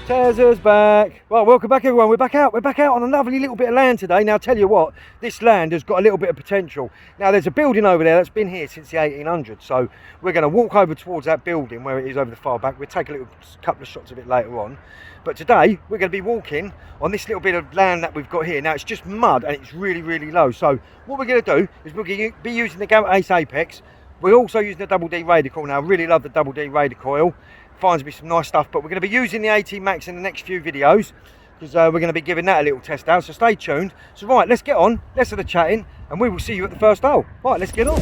Tazza's back. Well, welcome back everyone. We're back out on a lovely little bit of land today. Now, I'll tell you what, this land has got a little bit of potential. Now, there's a building over there that's been here since the 1800s. So we're going to walk over towards that building where it is over the far back. We'll take a couple of shots of it later on. But today, we're going to be walking on this little bit of land that we've got here. Now, it's just mud and it's really, really low. So what we're going to do is we're going to be using the Gamma Ace Apex. We're also using the Double D Raider Coil. Now, I really love the Double D Raider Coil. Finds me some nice stuff, but we're going to be using the 18 Max in the next few videos because we're going to be giving that a little test out, so stay tuned. So right, let's get on, less of the chatting, and we will see you at the first hole. Right, let's get on.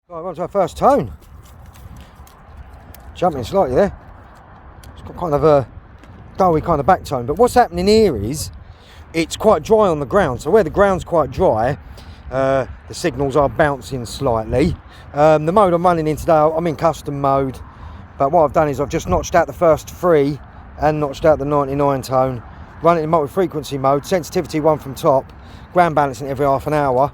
Right, on to our first tone. Jumping slightly there. It's got kind of a doughy kind of back tone, but what's happening here is it's quite dry on the ground, so where the ground's quite dry, the signals are bouncing slightly. The mode I'm running in today, I'm in custom mode, but what I've done is I've just notched out the first 3 and notched out the 99 tone, run it in multi-frequency mode, sensitivity 1 from top, ground balancing every half an hour,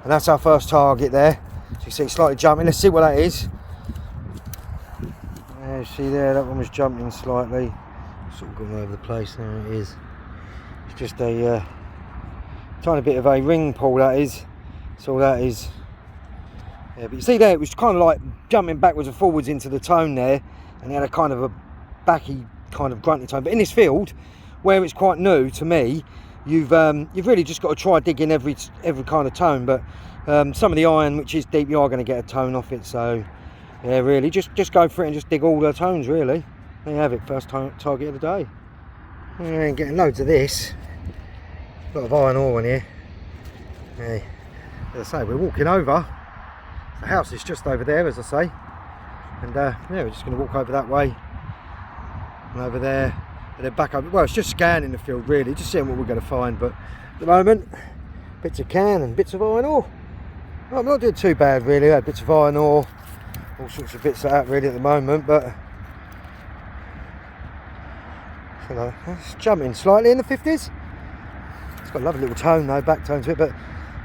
and that's our first target there. So you see it's slightly jumping. Let's see what that is. Yeah, see there, that one was jumping slightly. Sort of going all over the place. There it is. It's just a tiny bit of a ring pull, that is. That's all that is. Yeah, but you see there, it was kind of like jumping backwards and forwards into the tone there, and it had a kind of a backy kind of grunty tone. But in this field, where it's quite new to me, you've really just got to try digging every kind of tone. But some of the iron, which is deep, you are going to get a tone off it. So yeah, really, just go for it and just dig all the tones, really. There you have it, first target of the day. We ain't getting loads of this. A lot of iron ore in here. Hey, as I say, we're walking over. The house is just over there, as I say. And yeah, we're just going to walk over that way. And over there. And then back over. Well, it's just scanning the field, really. Just seeing what we're going to find. But at the moment, bits of can and bits of iron ore. Well, I'm not doing too bad, really. I had bits of iron ore. All sorts of bits like that, really, at the moment. But it's jumping slightly in the 50s. It's got a lovely little tone though, back tone to it, but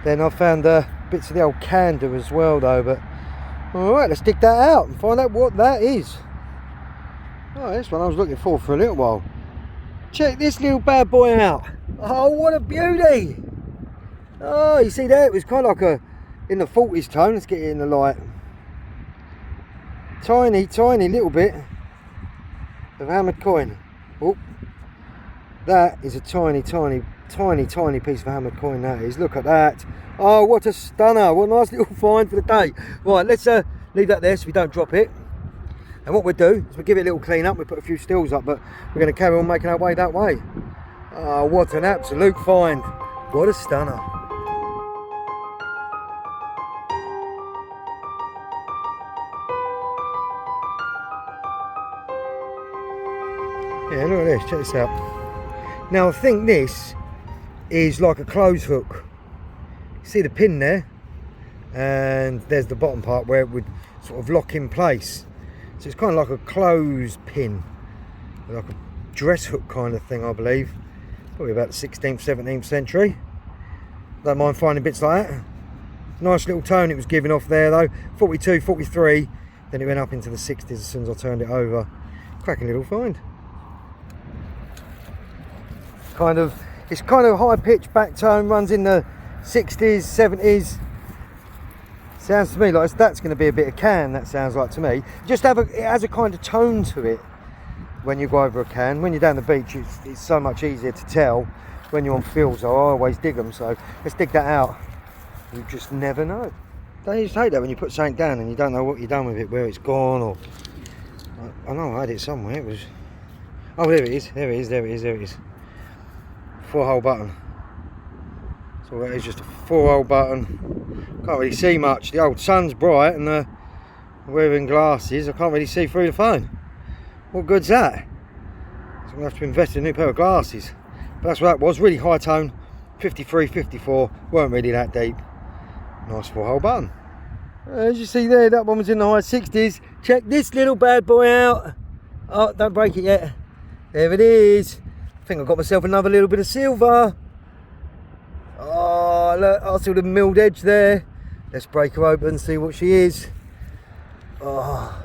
then I've found bits of the old U.K.M.D as well though. But alright, let's dig that out and find out what that is. Oh, this one I was looking for a little while. Check this little bad boy out. Oh, what a beauty. Oh, you see there, it was kind of like in the 40s tone. Let's get it in the light. Tiny little bit of hammered coin. Oh, that is a tiny piece of hammered coin, that is. Look at that. Oh, what a stunner. What a nice little find for the day. Right, let's leave that there so we don't drop it. And what we'll do is we'll give it a little clean up. We'll put a few stills up, but we're going to carry on making our way that way. Oh, what an absolute find. What a stunner. Yeah, look at this, check this out. Now I think this is like a clothes hook. See the pin there? And there's the bottom part where it would sort of lock in place. So it's kind of like a clothes pin. Like a dress hook kind of thing, I believe. Probably about the 16th, 17th century. Don't mind finding bits like that. Nice little tone it was giving off there though. 42, 43. Then it went up into the 60s as soon as I turned it over. Cracking little find. It's kind of high pitched back tone, runs in the 60s, 70s. Sounds to me like that's going to be a bit of can, that sounds like to me. It has a kind of tone to it when you go over a can. When you're down the beach, it's so much easier to tell. When you're on fields, I always dig them, so let's dig that out. You just never know. Don't you just hate that when you put something down and you don't know what you've done with it, where it's gone, or I know I had it somewhere. It was, oh, there it is, there it is, there it is, there it is. 4-hole button. So that is just a 4-hole button. Can't really see much. The old sun's bright and I'm wearing glasses. I can't really see through the phone. What good's that? So I'm going to have to invest in a new pair of glasses. But that's what that was. Really high tone. 53, 54. Weren't really that deep. Nice 4-hole button. As you see there, that one was in the high 60s. Check this little bad boy out. Oh, don't break it yet. There it is. I think I've got myself another little bit of silver. Oh, look, I see the milled edge there. Let's break her open and see what she is. Oh,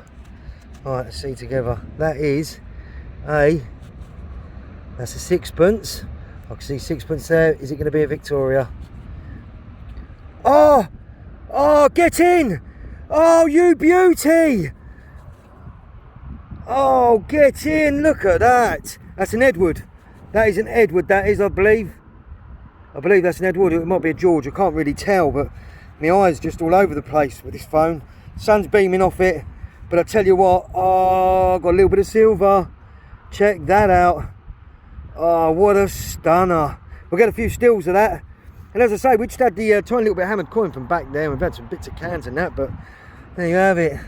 right, let's see together. That is that's a sixpence. I can see sixpence there. Is it going to be a Victoria? Oh, oh, get in. Oh, you beauty. Oh, get in. Look at that. That's an Edward. That is an Edward. That is, I believe. I believe that's an Edward. It might be a George. I can't really tell, but my eyes just all over the place with this phone. Sun's beaming off it, but I tell you what. Oh, got a little bit of silver. Check that out. Oh, what a stunner. We'll get a few stills of that. And as I say, we just had the tiny little bit of hammered coin from back there. We've had some bits of cans and that, but there you have it.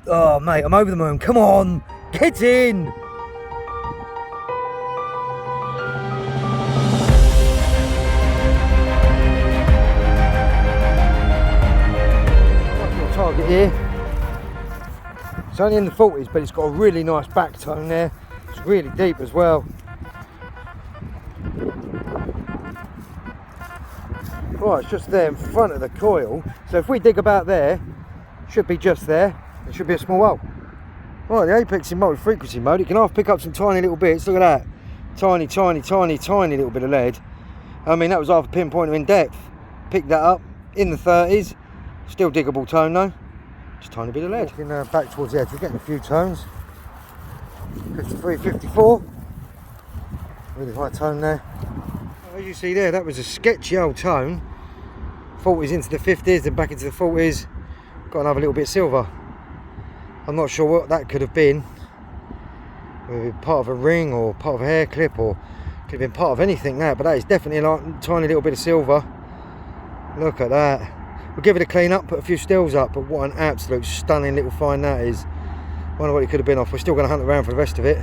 Oh, mate, I'm over the moon. Come on, get in. Target here. It's only in the 40s, but it's got a really nice back tone there. It's really deep as well. Right, it's just there in front of the coil. So if we dig about there, it should be just there. It should be a small hole. Right, the apex in multi-frequency mode, it can half pick up some tiny little bits. Look at that. Tiny, tiny, tiny, tiny little bit of lead. I mean, that was half a pinpointer in depth. Picked that up in the 30s. Still diggable tone though. Just a tiny bit of lead. Looking back towards the edge, we're getting a few tones. 53, 54. Really high tone there. As you see there, that was a sketchy old tone. 40s into the 50s, then back into the 40s. Got another little bit of silver. I'm not sure what that could have been. Maybe part of a ring or part of a hair clip, or could have been part of anything that, but that is definitely a tiny little bit of silver. Look at that. We'll give it a clean up, put a few stills up, but what an absolute stunning little find that is. Wonder what it could have been off. We're still going to hunt around for the rest of it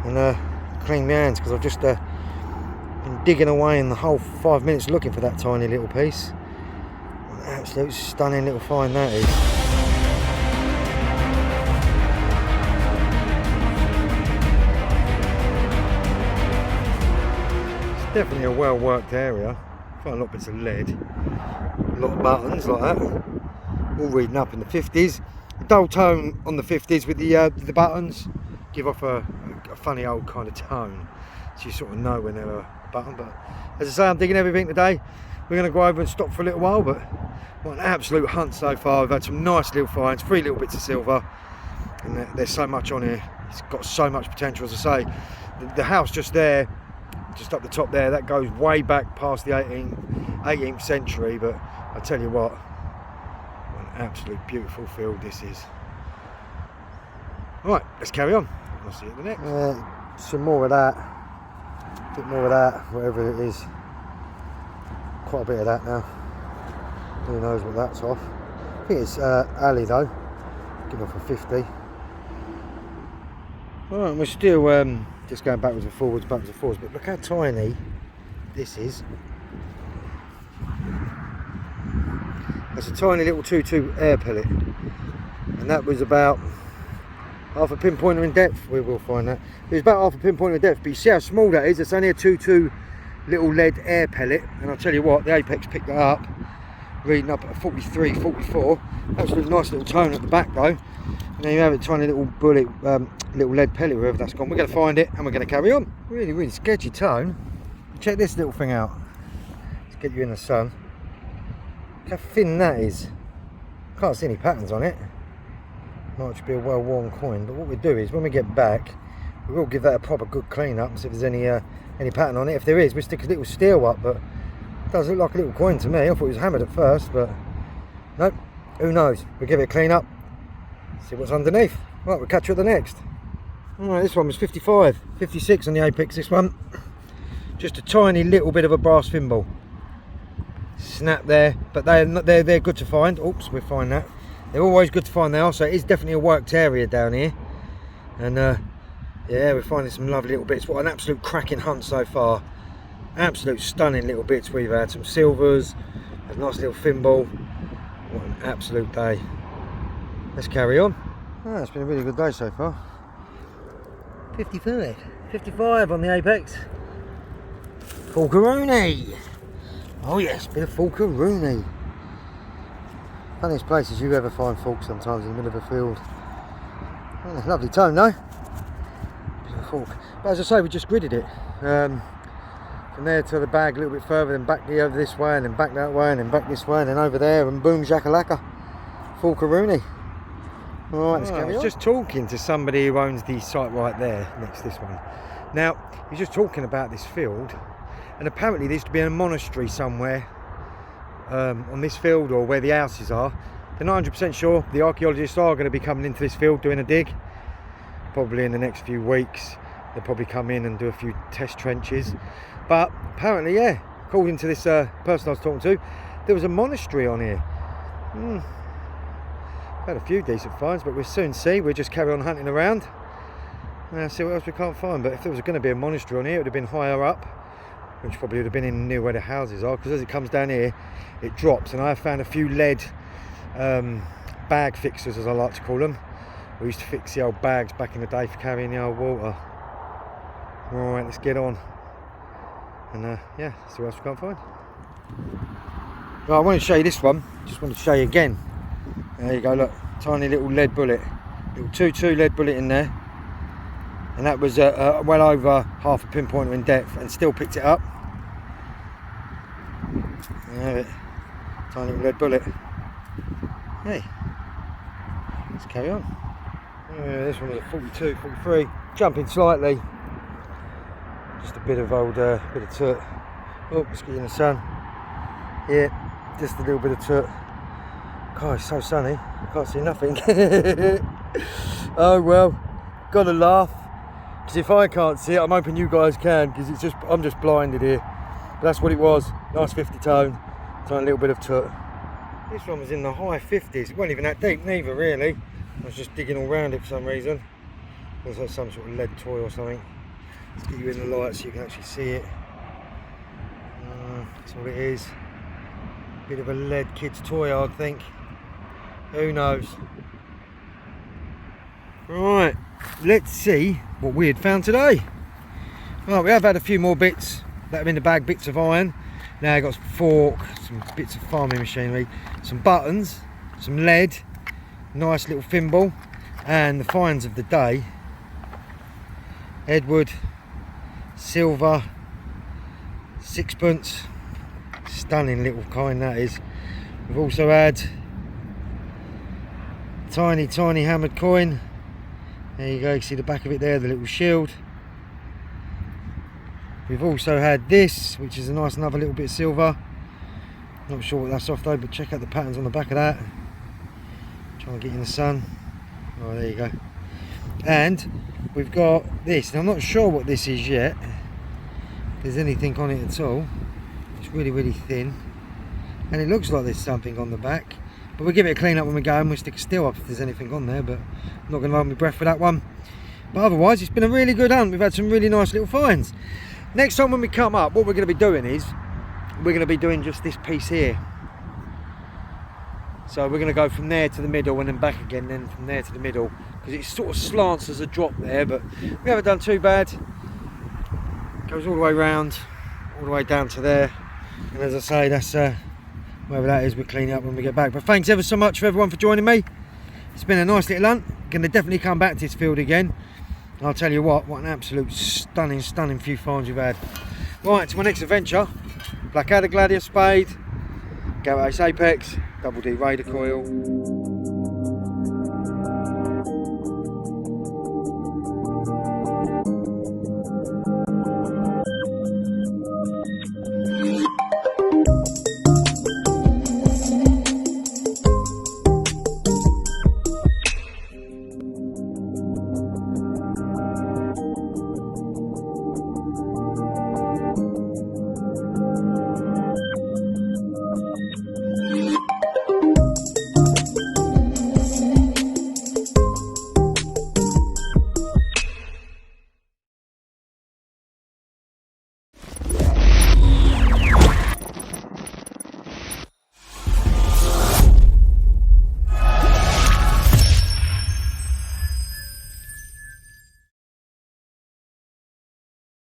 and clean my hands, because I've just been digging away in the whole 5 minutes looking for that tiny little piece. What an absolute stunning little find that is. It's definitely a well worked area. Quite a lot of bits of lead, a lot of buttons like that, all reading up in the 50s. A dull tone on the 50s with the buttons give off a funny old kind of tone, so you sort of know when they're a button. But as I say, I'm digging everything today. We're going to go over and stop for a little while, but what an absolute hunt so far. We've had some nice little finds, 3 little bits of silver, and there's so much on here. It's got so much potential. As I say, the house just there, just up the top there, that goes way back past the 18th century, but I tell you what an absolute beautiful field this is. Right, let's carry on. I'll see you at the next. Some more of that, a bit more of that, whatever it is. Quite a bit of that now. Who knows what that's off. I think it's alley though. Give off a 50. Right, we're still just going backwards and forwards, but look how tiny this is. That's a tiny little 2.2 air pellet, and that was about half a pinpointer in depth. We will find that. It was about half a pinpointer in depth, but you see how small that is. It's only a 2.2 little lead air pellet, and I'll tell you what, the apex picked that up, reading up at 43, 44. Absolutely nice little tone at the back though. And then you have a tiny little bullet, little lead pellet, wherever that's gone. We're going to find it and we're going to carry on. Really, really sketchy tone. Check this little thing out. Let's get you in the sun. Look how thin that is. Can't see any patterns on it. Might just be a well-worn coin, but what we do is when we get back, we will give that a proper good clean up and see if there's any pattern on it. If there is, we stick a little steel up, but it does look like a little coin to me. I thought it was hammered at first, but nope. Who knows? We'll give it a clean up, see what's underneath. Right, we'll catch you at the next. Alright, this one was 55, 56 on the apex, this one. Just a tiny little bit of a brass thimble. Snap there, but they're good to find. Oops, we'll find that. They're always good to find now, so it is definitely a worked area down here. And yeah, we're finding some lovely little bits. What an absolute cracking hunt so far. Absolute stunning little bits we've had. Some silvers, a nice little thimble. What an absolute day. Let's carry on. Oh, it's been a really good day so far. 55 on the apex. Corgaroni. Oh yes, bit of Falker-Rooney. Funniest places you ever find Falk sometimes, in the middle of a field. Oh, lovely tone though. Bit of Falk. But as I say, we just gridded it. From there to the bag a little bit further, then back over this way, and then back that way, and then back this way, and then over there, and boom, shakalaka. Falker-Rooney. Alright, let's carry on. I was just talking to somebody who owns the site right there, next to this one. Now, he was just talking about this field, and apparently there used to be a monastery somewhere on this field, or where the houses are. They're not 100% sure. The archaeologists are going to be coming into this field doing a dig. Probably in the next few weeks. They'll probably come in and do a few test trenches. But apparently, yeah, according to this person I was talking to, there was a monastery on here. Had a few decent finds, but we'll soon see. We'll just carry on hunting around and see what else we can't find. But if there was going to be a monastery on here, it would have been higher up, which probably would have been in near where the houses are, because as it comes down here, it drops. And I have found a few lead bag fixers, as I like to call them. We used to fix the old bags back in the day for carrying the old water. Right, let's get on. And yeah, see what else we can't find. Right, I want to show you this one. Just want to show you again. There you go, look, tiny little lead bullet. Little 2.2 lead bullet in there. And that was well over half a pinpointer in depth, and still picked it up. There it, tiny little lead bullet. Hey, let's carry on. This one was a 42, 43, jumping slightly. Just a bit of old, bit of toot. Oh, let's get in the sun. Yeah, just a little bit of toot. God, it's so sunny, can't see nothing. Oh well, gotta laugh. Because if I can't see it, I'm hoping you guys can, because it's just, I'm just blinded here. But that's what it was. Nice 50 tone, tiny little bit of toot. This one was in the high 50s. It wasn't even that deep neither, really. I was just digging all around it for some reason. It was like some sort of lead toy or something. Let's get you in the light so you can actually see it. That's what it is. Bit of a lead kid's toy, I think. Who knows? Right, let's see what we had found today. Right, we have had a few more bits that are in the bag, bits of iron. Now I've got some fork, some bits of farming machinery, some buttons, some lead, nice little thimble, and the finds of the day. Edward, silver, sixpence, stunning little coin that is. We've also had tiny hammered coin. There you go, you can see the back of it there, the little shield. We've also had this, which is a nice another little bit of silver. Not sure what that's off though, but check out the patterns on the back of that. Trying to get in the sun. Oh, there you go. And we've got this. Now, I'm not sure what this is yet. If there's anything on it at all. It's really thin. And it looks like there's something on the back. But we'll give it a clean up when we go and we'll stick a steel up if there's anything on there. But I'm not going to hold my breath for that one. But otherwise, it's been a really good hunt. We've had some really nice little finds. Next time when we come up, what we're going to be doing is we're going to be doing just this piece here. So we're going to go from there to the middle and then back again, then from there to the middle, because it sort of slants as a drop there, but we haven't done too bad. Goes all the way round, all the way down to there, and as I say, that's wherever that is, we'll clean it up when we get back. But thanks ever so much for everyone for joining me. It's been a nice little hunt. Going to definitely come back to this field again. I'll tell you what an absolute stunning few finds we've had. Right, to my next adventure, Blackadder Gladius Spade, Garrett Ace Apex, Double D Raider Coil.